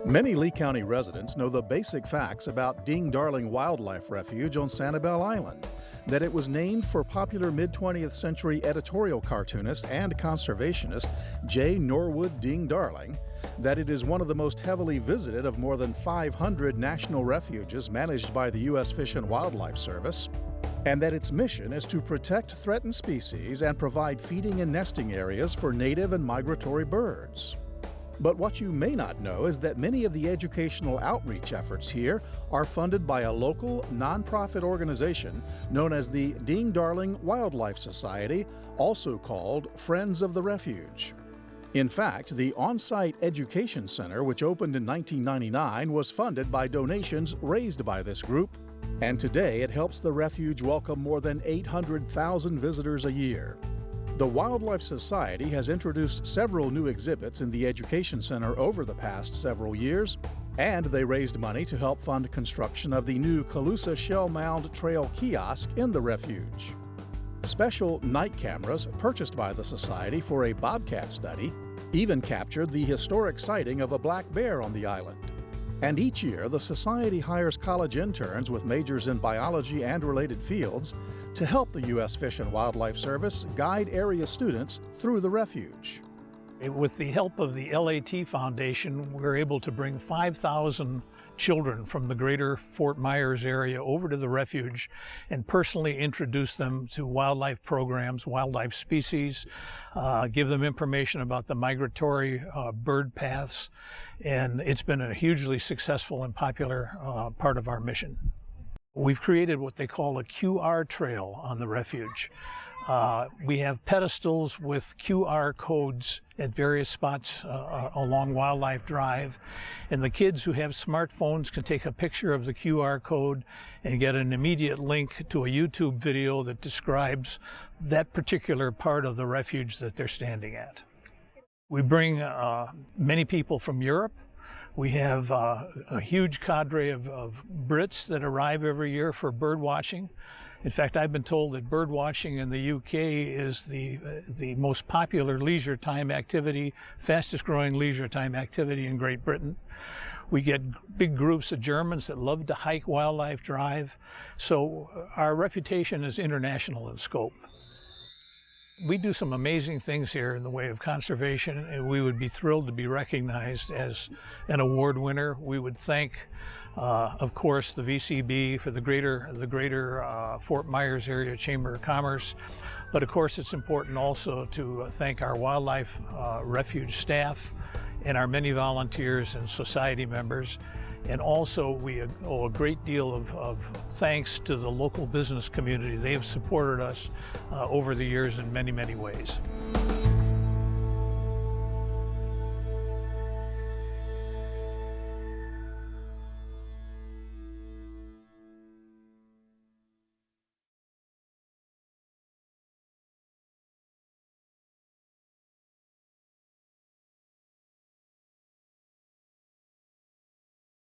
Many Lee County residents know the basic facts about Ding Darling Wildlife Refuge on Sanibel Island, that it was named for popular mid-20th century editorial cartoonist and conservationist J. Norwood Ding Darling, that it is one of the most heavily visited of more than 500 national refuges managed by the U.S. Fish and Wildlife Service, and that its mission is to protect threatened species and provide feeding and nesting areas for native and migratory birds. But what you may not know is that many of the educational outreach efforts here are funded by a local, nonprofit organization known as the Ding Darling Wildlife Society, also called Friends of the Refuge. In fact, the on-site education center, which opened in 1999, was funded by donations raised by this group, and today it helps the refuge welcome more than 800,000 visitors a year. The Wildlife Society has introduced several new exhibits in the Education Center over the past several years, and they raised money to help fund construction of the new Calusa Shell Mound Trail kiosk in the refuge. Special night cameras purchased by the Society for a bobcat study even captured the historic sighting of a black bear on the island. And each year, the Society hires college interns with majors in biology and related fields to help the U.S. Fish and Wildlife Service guide area students through the refuge. With the help of the LAT Foundation, we're able to bring 5,000 children from the greater Fort Myers area over to the refuge and personally introduce them to wildlife programs, wildlife species, give them information about the migratory bird paths, and it's been a hugely successful and popular part of our mission. We've created what they call a QR trail on the refuge. We have pedestals with QR codes at various spots along Wildlife Drive, and the kids who have smartphones can take a picture of the QR code and get an immediate link to a YouTube video that describes that particular part of the refuge that they're standing at. We bring many people from Europe. We have a huge cadre of Brits that arrive every year for bird watching. In fact, I've been told that bird watching in the UK is the most popular leisure time activity, fastest growing leisure time activity in Great Britain. We get big groups of Germans that love to hike Wildlife Drive. So our reputation is international in scope. We do some amazing things here in the way of conservation, and we would be thrilled to be recognized as an award winner. We would thank, of course, the VCB for the greater Fort Myers Area Chamber of Commerce. But of course, it's important also to thank our wildlife refuge staff and our many volunteers and society members. And also, we owe a great deal of thanks to the local business community. They have supported us over the years in many, many ways.